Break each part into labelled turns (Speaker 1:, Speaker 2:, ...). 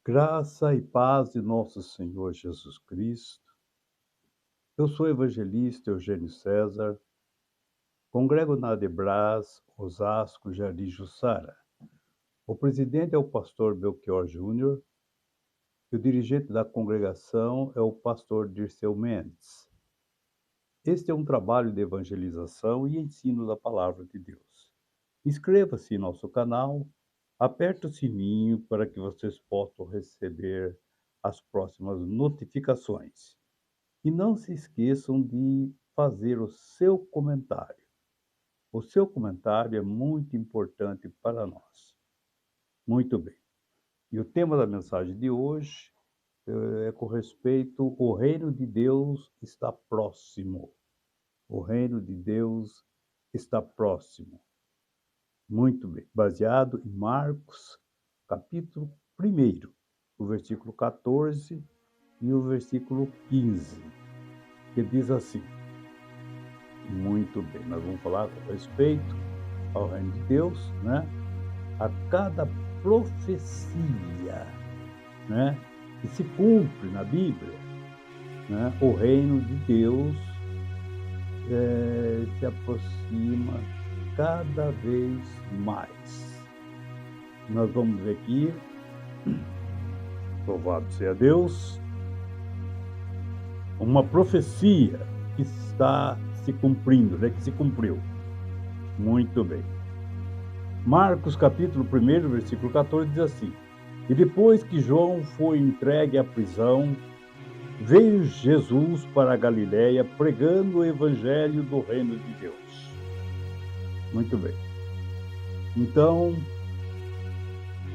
Speaker 1: Graça e paz de nosso Senhor Jesus Cristo. Eu sou o evangelista Eugênio César, congrego na Adebras, Osasco, Jardim Jussara. O presidente é o pastor Belchior Júnior e o dirigente da congregação é o pastor Dirceu Mendes. Este é um trabalho de evangelização e ensino da palavra de Deus. Inscreva-se em nosso canal, aperte o sininho para que vocês possam receber as próximas notificações. E não se esqueçam de fazer o seu comentário. O seu comentário é muito importante para nós. Muito bem. E o tema da mensagem de hoje é com respeito ao reino de Deus está próximo. O reino de Deus está próximo. Muito bem. Baseado em Marcos, capítulo 1, o versículo 14 e o versículo 15, que diz assim. Muito bem, nós vamos falar com respeito ao reino de Deus, né? A cada profecia, né, que se cumpre na Bíblia, né? O reino de Deus se aproxima cada vez mais. Nós vamos ver aqui, louvado seja Deus, uma profecia que está se cumprindo, né? Que se cumpriu. Muito bem. Marcos capítulo 1, versículo 14 diz assim: E depois que João foi entregue à prisão, veio Jesus para a Galiléia pregando o evangelho do reino de Deus. Muito bem. Então,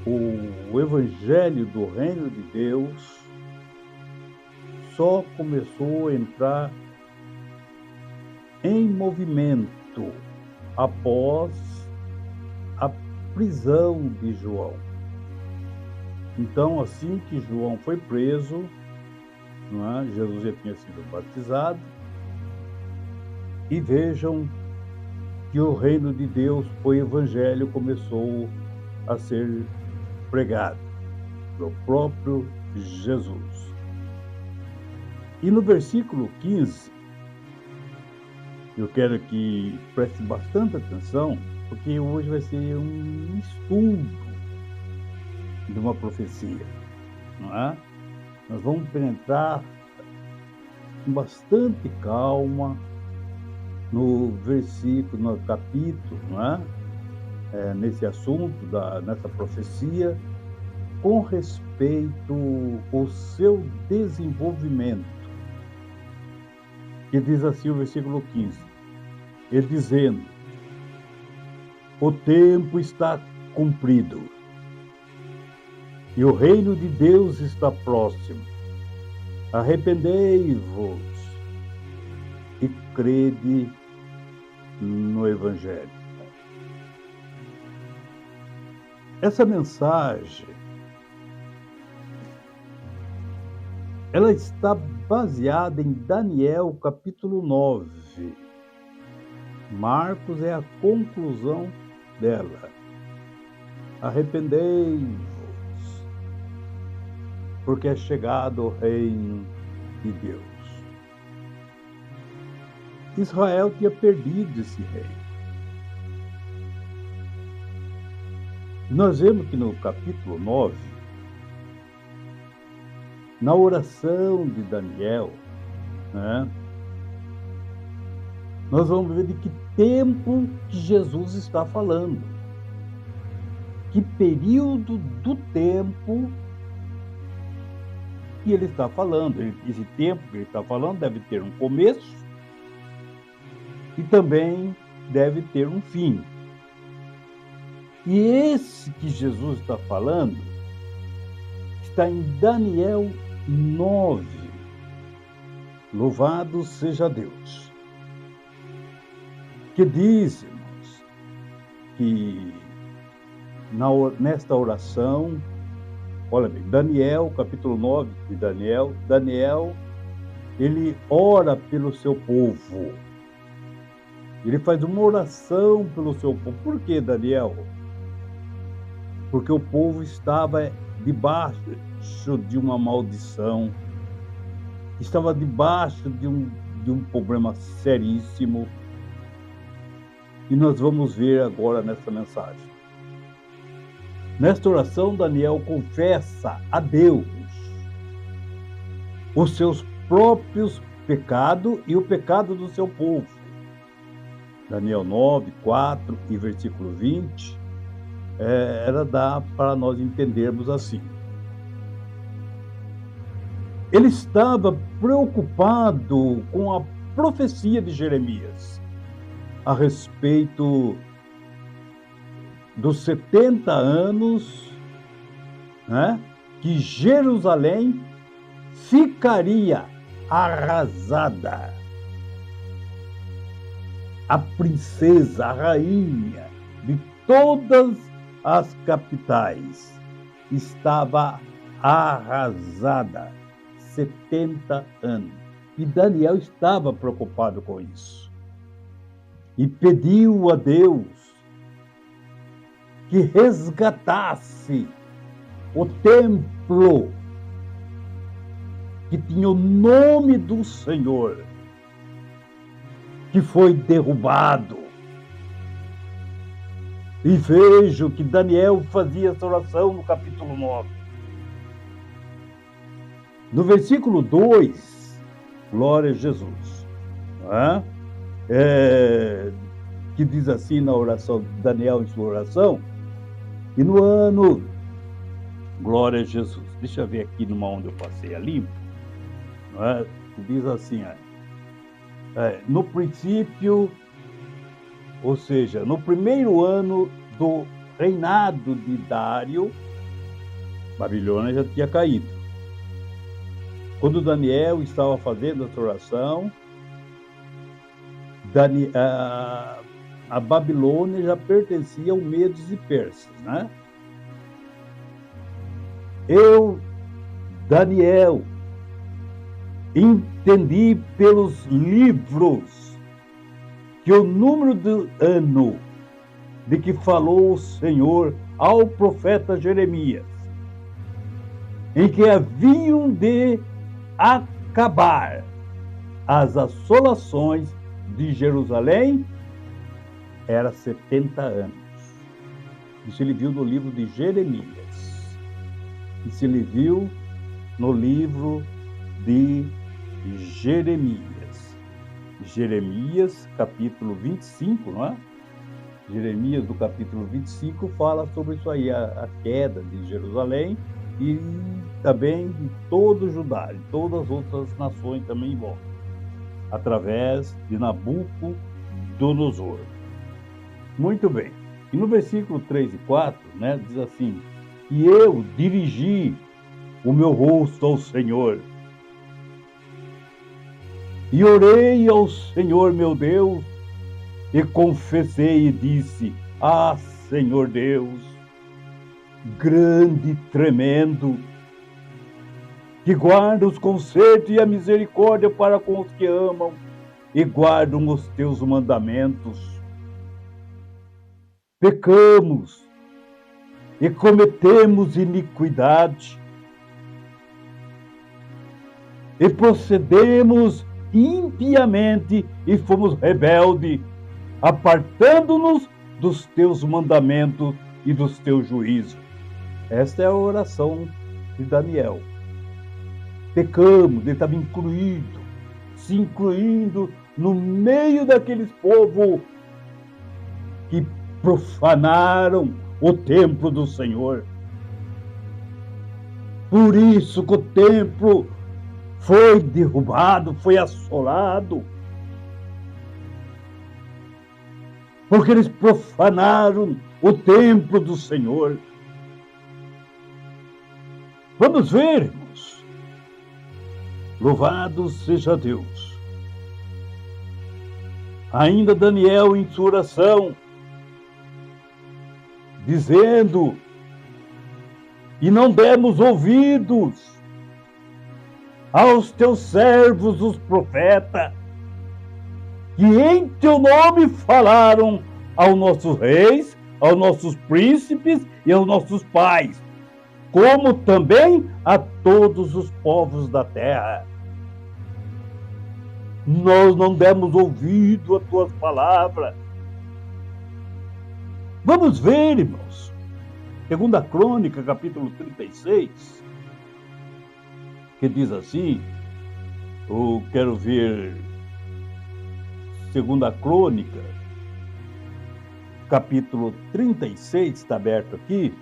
Speaker 1: o evangelho do reino de Deus só começou a entrar em movimento após a prisão de João. Então, assim que João foi preso, não é? Jesus já tinha sido batizado, e vejam que o reino de Deus, o evangelho, começou a ser pregado pelo próprio Jesus. E no versículo 15, eu quero que preste bastante atenção, porque hoje vai ser um estudo de uma profecia, não é? Nós vamos penetrar com bastante calma no versículo, no capítulo, não é? Nesse assunto, nessa profecia, com respeito ao seu desenvolvimento. Que diz assim o versículo 15, ele dizendo: O tempo está cumprido e o reino de Deus está próximo. Arrependei-vos e crede no evangelho. Essa mensagem, ela está baseada em Daniel capítulo 9. Marcos é a conclusão dela. Arrependei-vos, porque é chegado o reino de Deus. Israel tinha perdido esse reino. Nós vemos que no capítulo 9, na oração de Daniel, né, nós vamos ver de que tempo que Jesus está falando. Que período do tempo que ele está falando. Esse tempo que ele está falando deve ter um começo e também deve ter um fim. E esse que Jesus está falando está em Daniel 9. Louvado seja Deus. Que diz, irmãos, que nesta oração, olha bem, Daniel, capítulo 9 de Daniel, ele ora pelo seu povo. Ele faz uma oração pelo seu povo. Por que, Daniel? Porque o povo estava debaixo, debaixo de uma maldição, estava debaixo de um problema seríssimo. E nós vamos ver agora nessa mensagem. Nesta oração, Daniel confessa a Deus os seus próprios pecados e o pecado do seu povo. Daniel 9, 4 e versículo 20, dá para nós entendermos assim. Ele estava preocupado com a profecia de Jeremias a respeito dos 70 anos, né, que Jerusalém ficaria arrasada. A princesa, a rainha de todas as capitais estava arrasada. 70 anos. E Daniel estava preocupado com isso. E pediu a Deus que resgatasse o templo que tinha o nome do Senhor, que foi derrubado. E vejo que Daniel fazia essa oração no capítulo 9. No versículo 2, glória a Jesus, né? Que diz assim na oração, Daniel em sua oração, e no ano, glória a Jesus, deixa eu ver aqui numa onde eu passei ali, né? Diz assim, no princípio, ou seja, no primeiro ano do reinado de Dário, Babilônia já tinha caído. Quando Daniel estava fazendo essa oração, a Babilônia já pertencia aos medos e persas, né? Eu, Daniel, entendi pelos livros que o número do ano de que falou o Senhor ao profeta Jeremias, em que haviam de acabar as assolações de Jerusalém, era 70 anos. Isso ele viu no livro de Jeremias. Isso ele viu no livro de Jeremias. Jeremias, capítulo 25, não é? Jeremias, do capítulo 25, fala sobre isso aí, a queda de Jerusalém e também de todo Judá, e todas as outras nações também vão, através de Nabucodonosor. Muito bem. E no versículo 3 e 4, né, diz assim, e eu dirigi o meu rosto ao Senhor, e orei ao Senhor meu Deus, e confessei e disse, Senhor Deus, grande e tremendo, que guarda os concertos e a misericórdia para com os que amam e guardam os teus mandamentos. Pecamos e cometemos iniquidade e procedemos impiamente e fomos rebeldes, apartando-nos dos teus mandamentos e dos teus juízos. Esta é a oração de Daniel. Pecamos, ele estava se incluindo no meio daqueles povos que profanaram o templo do Senhor. Por isso que o templo foi derrubado, foi assolado. Porque eles profanaram o templo do Senhor. Vamos ver, irmãos. Louvado seja Deus. Ainda Daniel em sua oração, dizendo, e não demos ouvidos aos teus servos, os profetas, que em teu nome falaram aos nossos reis, aos nossos príncipes e aos nossos pais, como também a todos os povos da terra. Nós não demos ouvido às tuas palavras. Vamos ver, irmãos. Segunda Crônica, capítulo 36, que diz assim, eu quero ver Segunda Crônica, capítulo 36, está aberto aqui.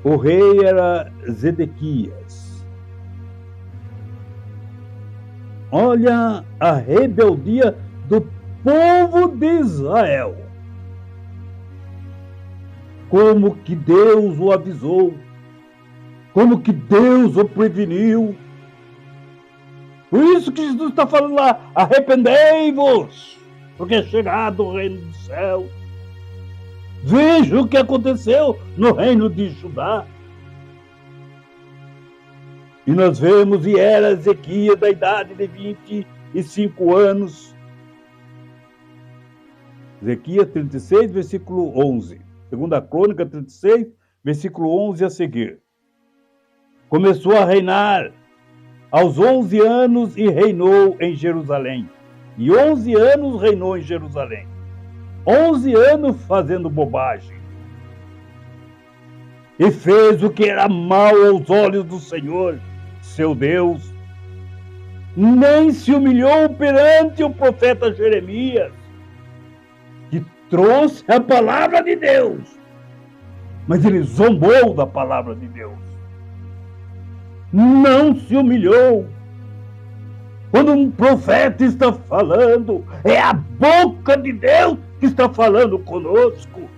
Speaker 1: O rei era Zedequias. Olha a rebeldia do povo de Israel. Como que Deus o avisou, como que Deus o preveniu. Por isso que Jesus está falando lá, arrependei-vos, porque é chegado o reino do céu. Veja o que aconteceu no reino de Judá. E nós vemos, e era Ezequias da idade de 25 anos. Ezequias 36, versículo 11. Segunda Crônica 36, versículo 11 a seguir. Começou a reinar aos 11 anos e reinou em Jerusalém. E 11 anos reinou em Jerusalém. 11 anos fazendo bobagem. E fez o que era mal aos olhos do Senhor, seu Deus. Nem se humilhou perante o profeta Jeremias, que trouxe a palavra de Deus. Mas ele zombou da palavra de Deus. Não se humilhou. Quando um profeta está falando, é a boca de Deus que está falando conosco.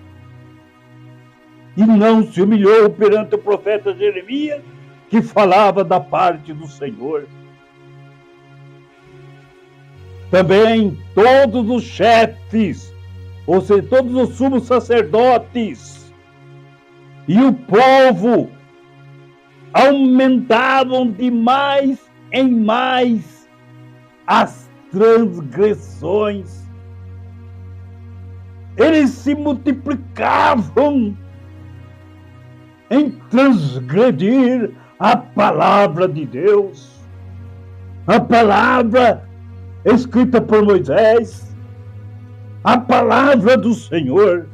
Speaker 1: E não se humilhou perante o profeta Jeremias, que falava da parte do Senhor. Também todos os chefes, ou seja, todos os sumos sacerdotes e o povo aumentavam de mais em mais as transgressões. Eles se multiplicavam em transgredir a palavra de Deus, a palavra escrita por Moisés, a palavra do Senhor.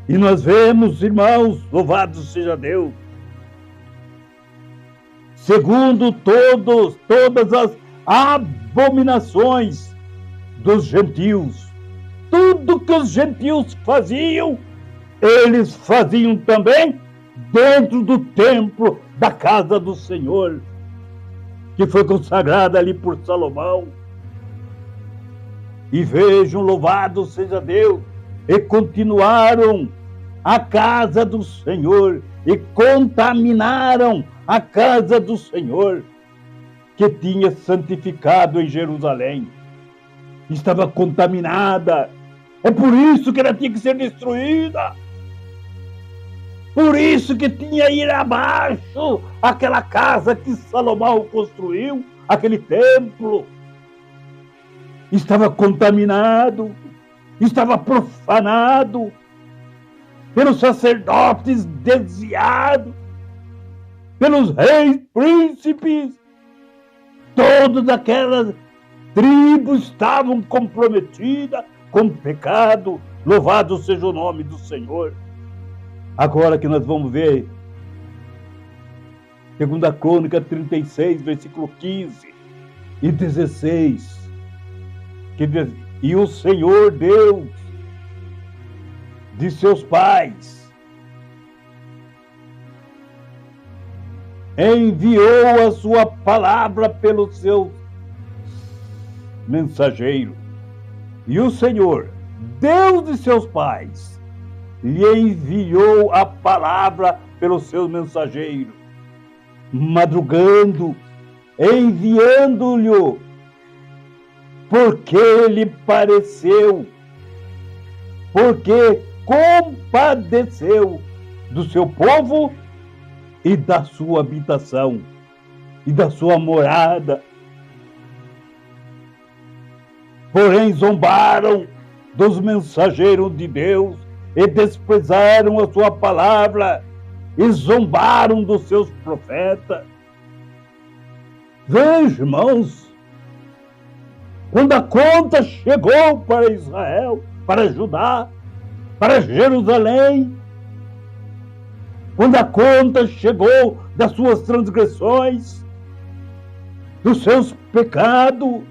Speaker 1: E nós vemos, irmãos, louvado seja Deus, segundo todas as abominações dos gentios, tudo que os gentios faziam, eles faziam também dentro do templo da casa do Senhor, que foi consagrada ali por Salomão. E vejam, louvado seja Deus, e continuaram a casa do Senhor e contaminaram a casa do Senhor, que tinha santificado em Jerusalém. Estava contaminada. É por isso que ela tinha que ser destruída. Por isso que tinha ir abaixo aquela casa que Salomão construiu, aquele templo. Estava contaminado, estava profanado pelos sacerdotes desviados, pelos reis, príncipes. Todas aquelas tribos estavam comprometidas com pecado. Louvado seja o nome do Senhor. Agora que nós vamos ver Segunda Crônica 36, versículo 15 e 16, que diz: e o Senhor Deus de seus pais enviou a sua palavra pelo seu mensageiro. E o Senhor, Deus de seus pais, lhe enviou a palavra pelo seu mensageiro, madrugando, enviando-lhe, porque lhe pareceu, porque compadeceu do seu povo e da sua habitação e da sua morada. Porém, zombaram dos mensageiros de Deus e desprezaram a sua palavra e zombaram dos seus profetas. Veja, irmãos, quando a conta chegou para Israel, para Judá, para Jerusalém, quando a conta chegou das suas transgressões, dos seus pecados,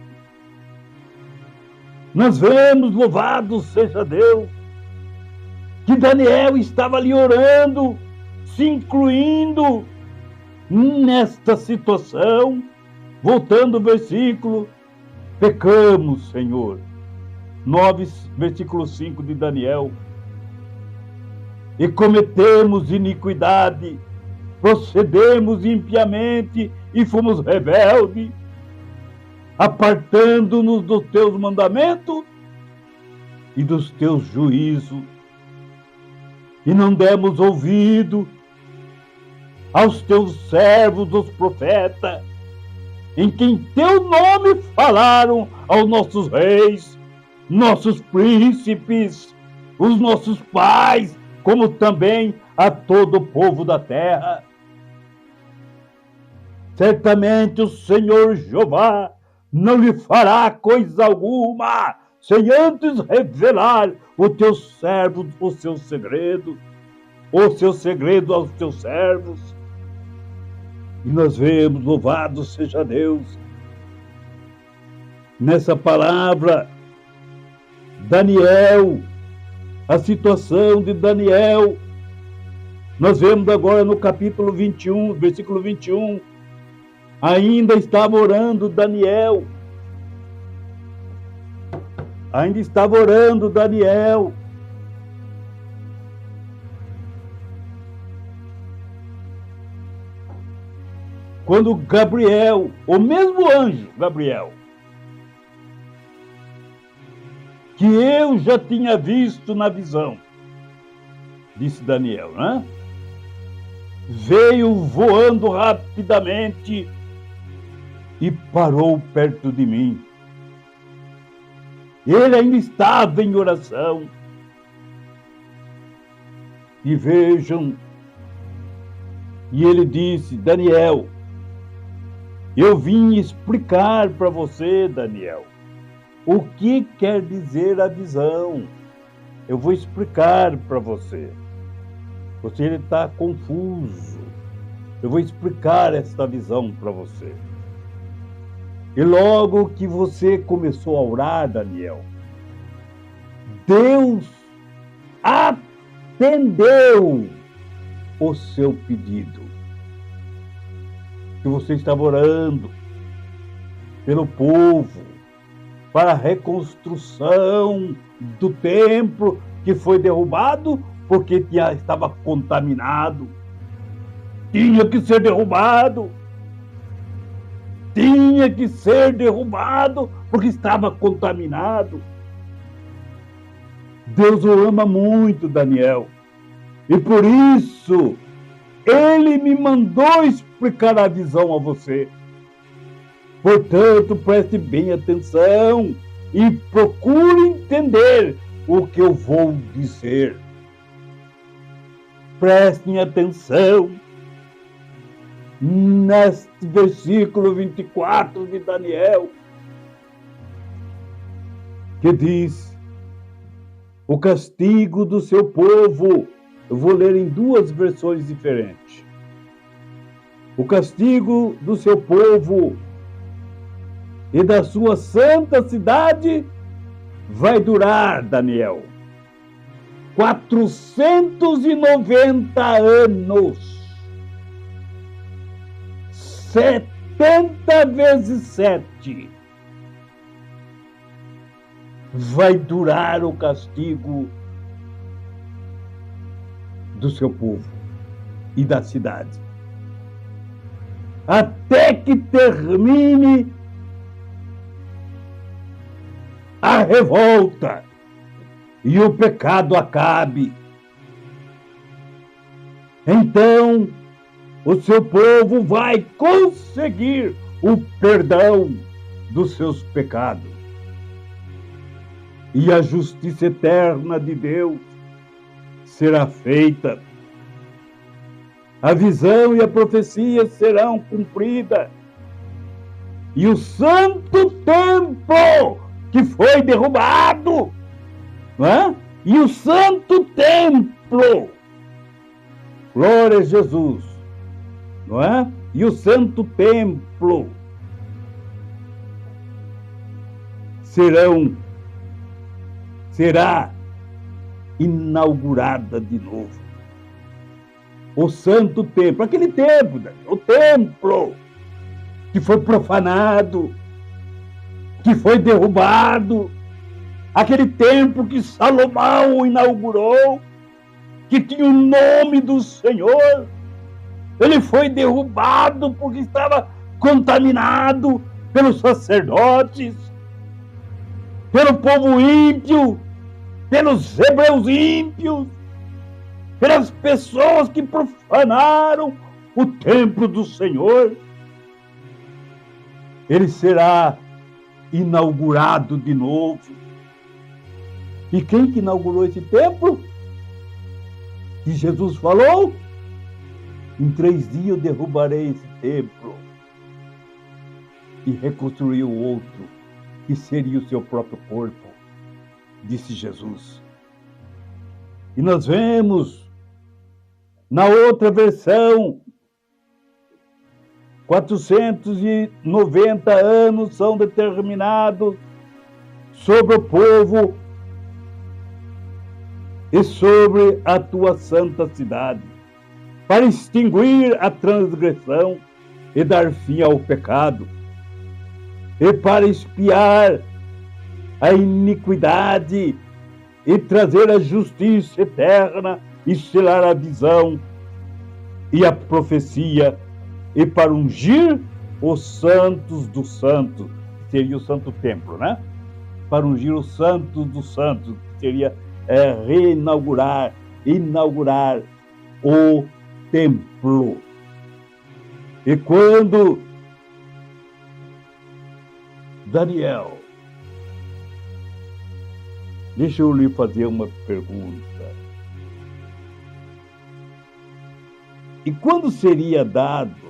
Speaker 1: nós vemos, louvado seja Deus, que Daniel estava ali orando, se incluindo nesta situação. Voltando ao versículo, pecamos, Senhor. 9, versículo 5 de Daniel. E cometemos iniquidade, procedemos impiamente e fomos rebeldes, apartando-nos dos teus mandamentos e dos teus juízos, e não demos ouvido aos teus servos, os profetas, em quem teu nome falaram aos nossos reis, nossos príncipes, os nossos pais, como também a todo o povo da terra. Certamente o Senhor Jeová não lhe fará coisa alguma, sem antes revelar os teus servos os seus segredos aos teus servos. E nós vemos, louvado seja Deus, nessa palavra, Daniel, a situação de Daniel. Nós vemos agora no capítulo 21, versículo 21, ainda estava orando Daniel. Ainda estava orando Daniel. Quando Gabriel, o mesmo anjo Gabriel, que eu já tinha visto na visão, disse Daniel, né? Veio voando rapidamente e parou perto de mim. Ele ainda estava em oração. E vejam, e ele disse, Daniel, eu vim explicar para você, Daniel, o que quer dizer a visão. Eu vou explicar para você. Você está confuso. Eu vou explicar esta visão para você. E logo que você começou a orar, Daniel, Deus atendeu o seu pedido. Que você estava orando pelo povo, para a reconstrução do templo que foi derrubado porque estava contaminado. Tinha que ser derrubado. Tinha que ser derrubado porque estava contaminado. Deus o ama muito, Daniel. E por isso, ele me mandou explicar a visão a você. Portanto, preste bem atenção e procure entender o que eu vou dizer. Prestem atenção neste versículo 24 de Daniel, que diz: o castigo do seu povo. Eu vou ler em duas versões diferentes. O castigo do seu povo e da sua santa cidade vai durar, Daniel, 490 anos. 70 vezes 7 vai durar o castigo do seu povo e da cidade, até que termine a revolta e o pecado acabe. Então, o seu povo vai conseguir o perdão dos seus pecados. E a justiça eterna de Deus será feita. A visão e a profecia serão cumpridas. E o santo templo que foi derrubado, não é? E o santo templo, glória a Jesus, não é? E o santo templo será inaugurada de novo. O santo templo, aquele templo, o templo que foi profanado, que foi derrubado, aquele templo que Salomão inaugurou, que tinha o nome do Senhor, ele foi derrubado porque estava contaminado pelos sacerdotes, pelo povo ímpio, pelos hebreus ímpios, pelas pessoas que profanaram o templo do Senhor. Ele será inaugurado de novo. E quem que inaugurou esse templo? Que Jesus falou: em 3 dias eu derrubarei esse templo e reconstruir o outro, que seria o seu próprio corpo, disse Jesus. E nós vemos na outra versão, 490 anos são determinados sobre o povo e sobre a tua santa cidade, para extinguir a transgressão e dar fim ao pecado, e para expiar a iniquidade e trazer a justiça eterna e selar a visão e a profecia, e para ungir os santos dos santos, que seria o santo templo, né? Para ungir os santos dos santos, que seria inaugurar o templo. E quando Daniel, deixa eu lhe fazer uma pergunta. E quando seria dado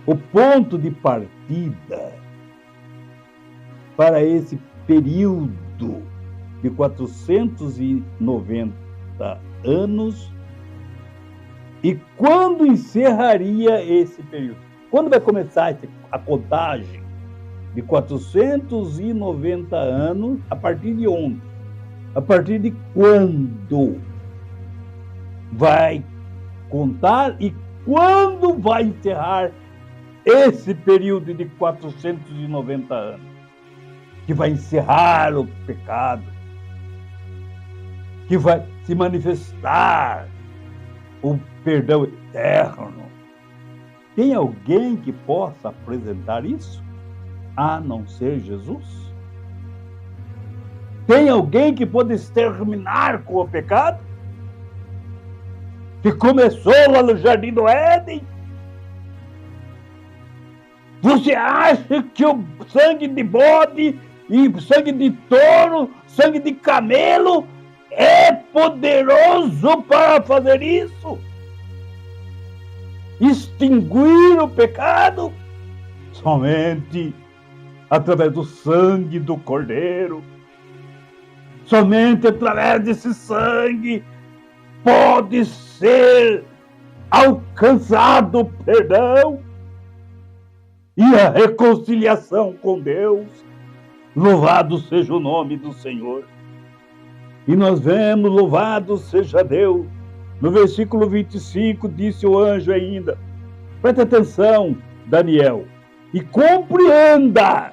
Speaker 1: o ponto de partida para esse período de 490 anos? E quando encerraria esse período? Quando vai começar a contagem de 490 anos? A partir de onde? A partir de quando vai contar e quando vai encerrar esse período de 490 anos? Que vai encerrar o pecado, que vai se manifestar o perdão eterno. Tem alguém que possa apresentar isso, a não ser Jesus? Tem alguém que pode exterminar com o pecado? Que começou lá no Jardim do Éden? Você acha que o sangue de bode e sangue de touro, sangue de camelo é poderoso para fazer isso? Extinguir o pecado? Somente através do sangue do Cordeiro. Somente através desse sangue pode ser alcançado o perdão e a reconciliação com Deus. Louvado seja o nome do Senhor. E nós vemos, louvado seja Deus. No versículo 25, disse o anjo ainda, preste atenção, Daniel, e compreenda,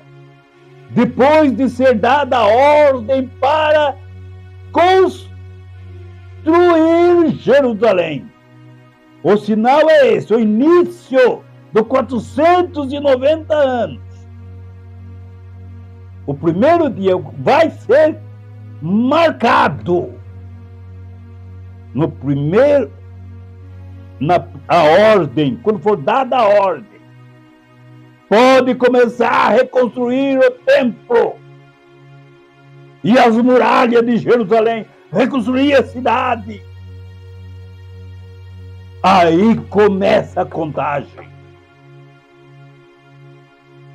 Speaker 1: depois de ser dada a ordem para construir Jerusalém. O sinal é esse, o início dos 490 anos. O primeiro dia vai ser marcado a ordem, quando for dada a ordem, pode começar a reconstruir o templo e as muralhas de Jerusalém, reconstruir a cidade. Aí começa a contagem.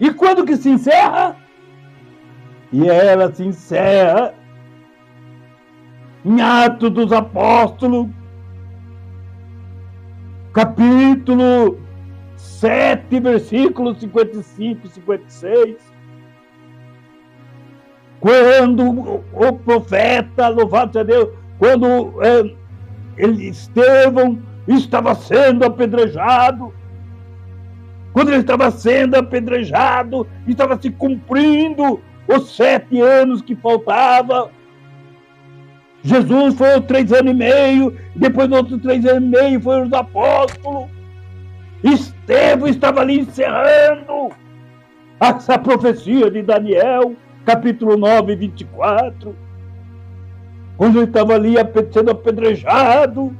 Speaker 1: E quando que se encerra? E ela se encerra em Atos dos Apóstolos, capítulo 7, versículos 55 e 56. Quando o profeta, louvado seja Deus, quando Estevão estava sendo apedrejado, quando ele estava sendo apedrejado, estava se cumprindo os 7 anos que faltavam. Jesus foi os 3 anos e meio, depois dos outros 3 anos e meio foram os apóstolos. Estevão estava ali encerrando essa profecia de Daniel, capítulo 9, 24. Quando ele estava ali sendo apedrejado,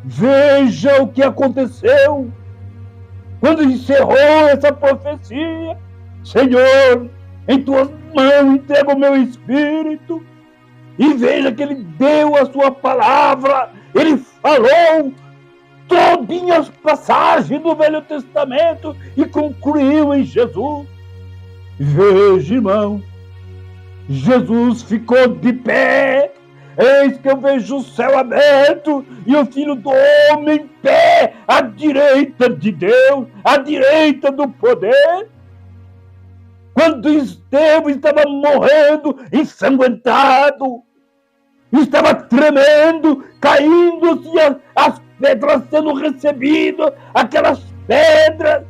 Speaker 1: veja o que aconteceu. Quando encerrou essa profecia, Senhor, em tuas mãos entrego o meu espírito. E veja que ele deu a sua palavra, ele falou todinhas as passagens do Velho Testamento e concluiu em Jesus. Veja, irmão, Jesus ficou de pé. Eis que eu vejo o céu aberto e o Filho do Homem em pé, à direita de Deus, à direita do poder. Quando Estevão estava morrendo, ensanguentado, estava tremendo, caindo-se as pedras sendo recebidas, aquelas pedras.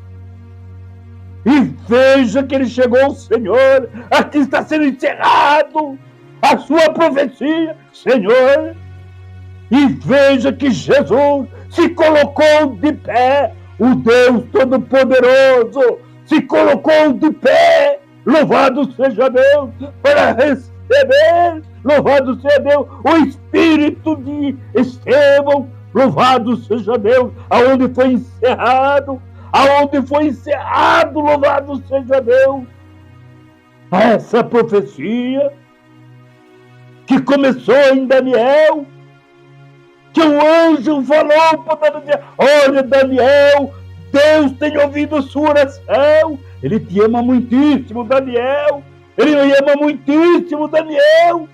Speaker 1: E veja que ele chegou ao Senhor, aqui está sendo encerrado a sua profecia, Senhor. E veja que Jesus se colocou de pé, o Deus Todo-Poderoso se colocou de pé, louvado seja Deus, para receber, louvado seja Deus, o Espírito de Estevão, louvado seja Deus, aonde foi encerrado, louvado seja Deus, essa profecia que começou em Daniel, que o anjo falou para Daniel: olha, Daniel, Deus tem ouvido sua oração, ele te ama muitíssimo, Daniel, ele ama muitíssimo, Daniel.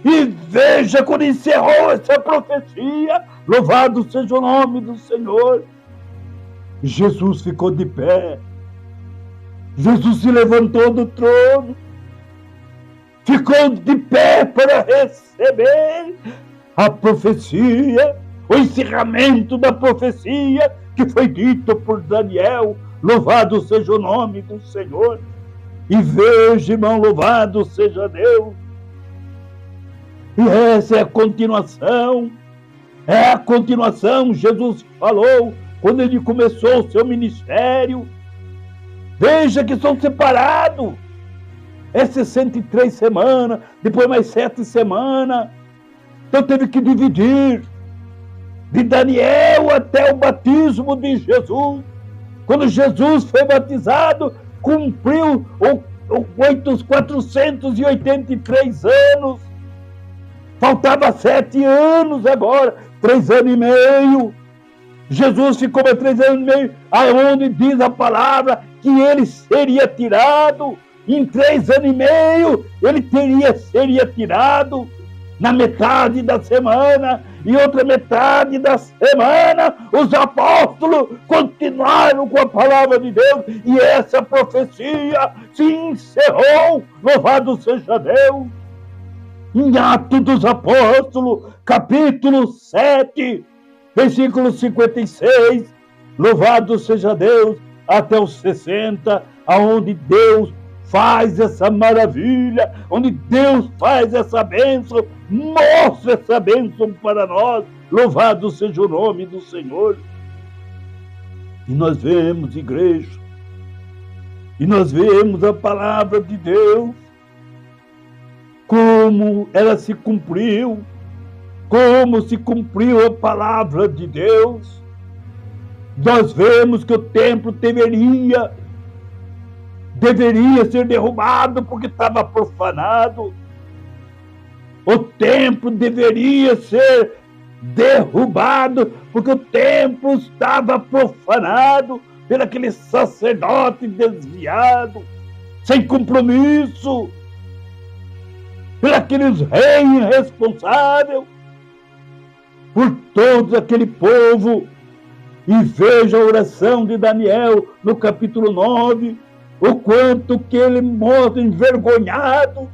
Speaker 1: E veja quando encerrou essa profecia, louvado seja o nome do Senhor, Jesus ficou de pé, Jesus se levantou do trono, ficou de pé para receber a profecia, o encerramento da profecia que foi dito por Daniel, louvado seja o nome do Senhor. E veja, irmão, louvado seja Deus. E essa é a continuação, Jesus falou, quando ele começou o seu ministério. Veja que são separados, 63 semanas, depois mais 7 semanas, então teve que dividir, de Daniel até o batismo de Jesus. Quando Jesus foi batizado, cumpriu os 483 anos, faltava 7 anos agora, 3 anos e meio, Jesus ficou mais 3 anos e meio, aonde diz a palavra que ele seria tirado, em 3 anos e meio, ele seria tirado, na metade da semana, e outra metade da semana, os apóstolos continuaram com a palavra de Deus, e essa profecia se encerrou, louvado seja Deus. Em Atos dos Apóstolos, capítulo 7, versículo 56, louvado seja Deus, até os 60, aonde Deus faz essa maravilha, onde Deus faz essa bênção, mostra essa bênção para nós, louvado seja o nome do Senhor. E nós vemos, igreja, e nós vemos a palavra de Deus, como ela se cumpriu, como se cumpriu a palavra de Deus. Nós vemos que o templo deveria ser derrubado porque estava profanado. O templo deveria ser derrubado, porque o templo estava profanado por aquele sacerdote desviado, sem compromisso, por aqueles reis irresponsáveis, por todo aquele povo. E veja a oração de Daniel no capítulo 9, o quanto que ele mostra envergonhado.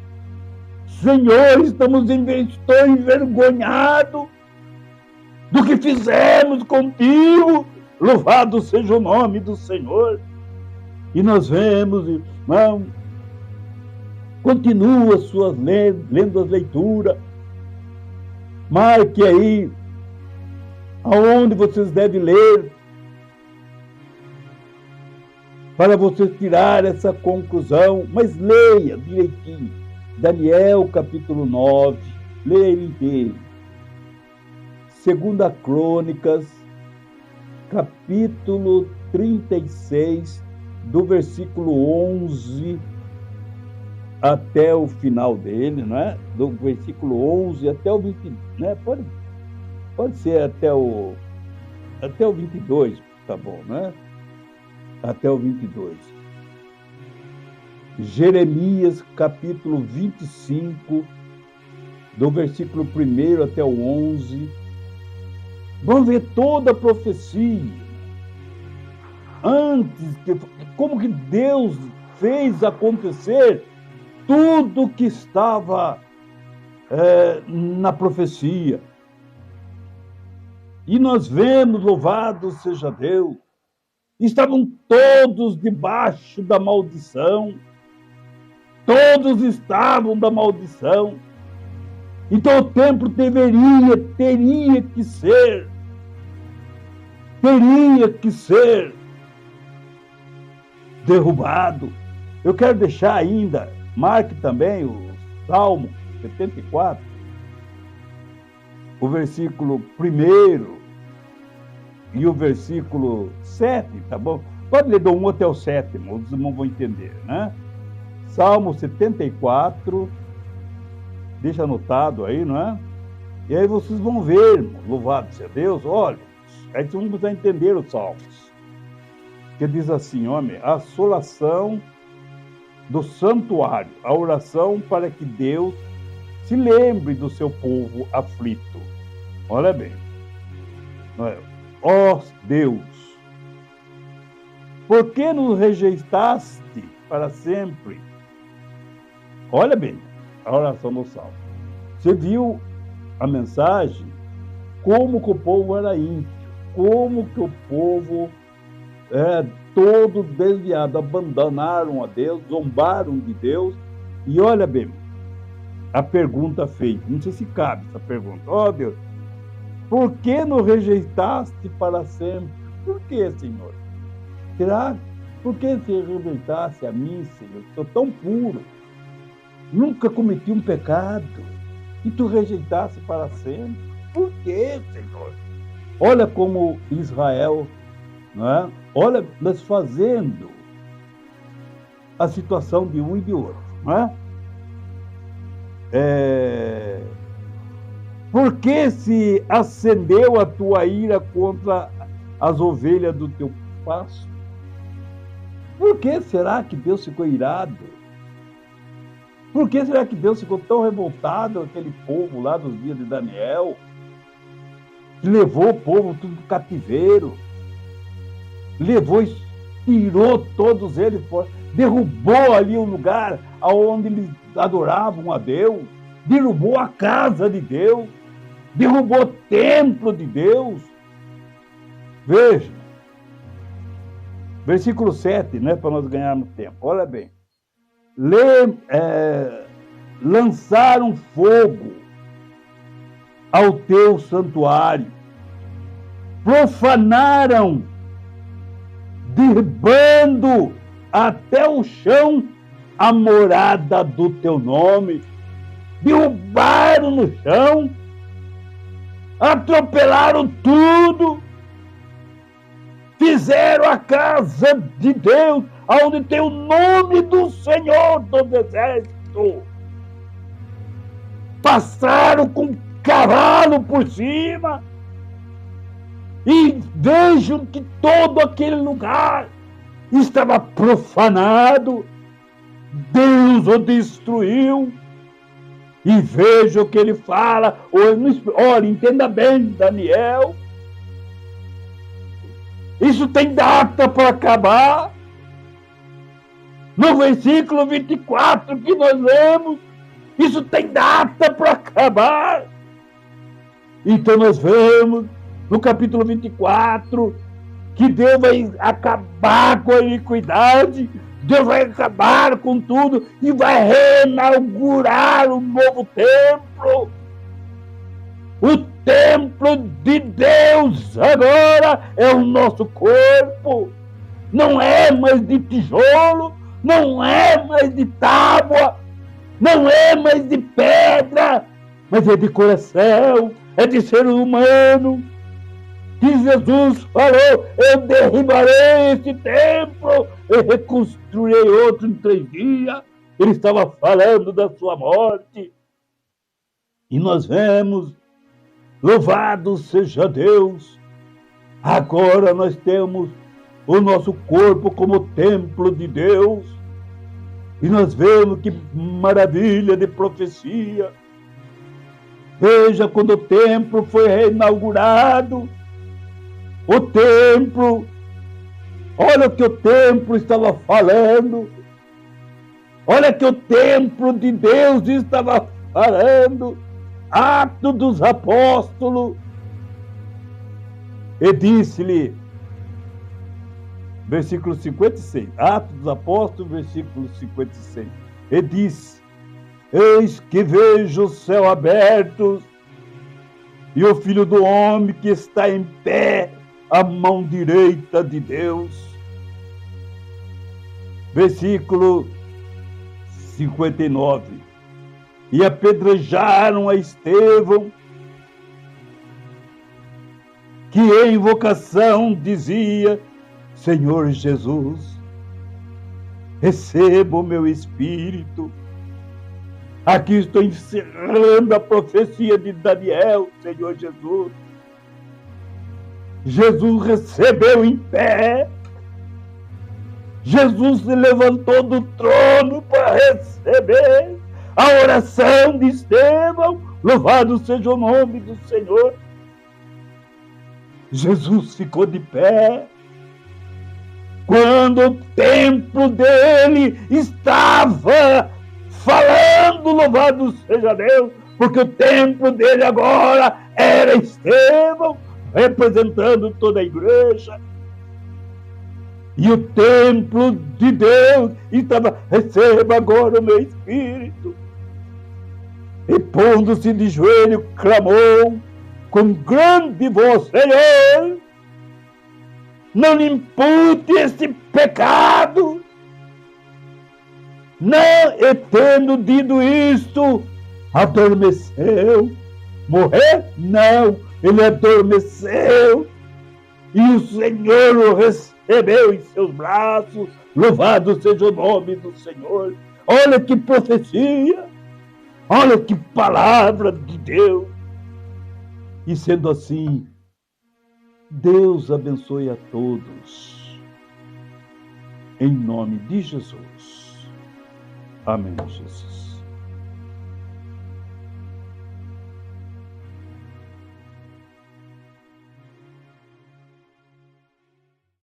Speaker 1: Senhor, estou envergonhado do que fizemos contigo. Louvado seja o nome do Senhor. E nós vemos, irmão, continua suas lendo as leituras. Marque aí aonde vocês devem ler para vocês tirar essa conclusão, mas leia direitinho. Daniel capítulo 9, leia ele inteiro. 2 Crônicas, capítulo 36, do versículo 11 até o final dele, né? Do versículo 11 até o 20, né? Pode ser até o 22, tá bom, né? Até o 22. Jeremias, capítulo 25, do versículo 1 até o 11. Vamos ver toda a profecia. Como que Deus fez acontecer tudo que estava na profecia. E nós vemos, louvado seja Deus, estavam todos debaixo da maldição. Todos estavam da maldição. Então o templo teria que ser derrubado. Eu quero deixar ainda, marque também o Salmo 74, o versículo 1 e o versículo 7, tá bom? Pode ler do 1 até o 7, os irmãos vão entender, né? Salmo 74, deixa anotado aí, não é? E aí vocês vão ver, irmão, louvado seja Deus, olha, aí vocês vão precisar entender os salmos. Que diz assim, homem, a assolação do santuário, a oração para que Deus se lembre do seu povo aflito. Olha bem, ó Deus, por que nos rejeitaste para sempre? Olha bem, a oração do Salmo. Você viu a mensagem? Como que o povo era ímpio, como que o povo todo desviado, abandonaram a Deus, zombaram de Deus. E olha bem, a pergunta feita, não sei se cabe essa pergunta. Ó Deus, por que nos rejeitaste para sempre? Por que, Senhor? Será? Por que se rejeitaste a mim, Senhor? Sou tão puro, nunca cometi um pecado, e tu rejeitaste para sempre? Por que, Senhor? Olha como Israel, não é? Olha, nós fazendo a situação de um e de outro, não é? Por que se acendeu a tua ira contra as ovelhas do teu pasto? Por que será que Deus ficou irado? Por que será que Deus ficou tão revoltado com aquele povo lá dos dias de Daniel? Que levou o povo tudo para o cativeiro. Levou e tirou todos eles fora. Derrubou ali o lugar onde eles adoravam a Deus. Derrubou a casa de Deus. Derrubou o templo de Deus. Veja. Versículo 7, né, para nós ganharmos tempo. Olha bem. Lançaram fogo ao teu santuário. Profanaram, derribando até o chão a morada do teu nome. Derrubaram no chão, atropelaram tudo, fizeram a casa de Deus, onde tem o nome do Senhor dos Exércitos, passaram com um cavalo por cima. E vejam que todo aquele lugar estava profanado. Deus o destruiu. E veja o que ele fala. Olha, entenda bem, Daniel. Isso tem data para acabar. No versículo 24 que nós lemos, isso tem data para acabar. Então nós vemos no capítulo 24 que Deus vai acabar com a iniquidade. Deus vai acabar com tudo e vai reinaugurar um novo templo. O templo de Deus agora é o nosso corpo. Não é mais de tijolo, não é mais de tábua, não é mais de pedra, mas é de coração, é de ser humano. Que Jesus falou: eu derribarei esse templo e reconstruirei outro em 3 dias. Ele estava falando da sua morte. E nós vemos, louvado seja Deus, agora nós temos o nosso corpo como templo de Deus. E nós vemos que maravilha de profecia. Veja, quando o templo foi reinaugurado, o templo, olha o que o templo estava falando, olha que o templo de Deus estava falando, Atos dos Apóstolos, e disse-lhe, versículo 56, Atos dos Apóstolos, versículo 56, e disse: eis que vejo o céu aberto e o Filho do Homem que está em pé à mão direita de Deus. Versículo 59. E apedrejaram a Estevão, que em invocação dizia: Senhor Jesus, receba o meu espírito. Aqui estou encerrando a profecia de Daniel, Senhor Jesus. Jesus recebeu em pé. Jesus se levantou do trono para receber a oração de Estevão. Louvado seja o nome do Senhor. Jesus ficou de pé quando o templo dele estava falando, louvado seja Deus, porque o templo dele agora era Estevão, representando toda a igreja. E o templo de Deus estava: receba agora o meu espírito. E pondo-se de joelho, clamou com grande voz: Senhor, não lhe impute esse pecado. Não, e tendo dito isto, adormeceu. Morrer? Não, ele adormeceu. E o Senhor o recebeu em seus braços. Louvado seja o nome do Senhor. Olha que profecia. Olha que palavra de Deus. E sendo assim, Deus abençoe a todos. Em nome de Jesus. Amém, Jesus.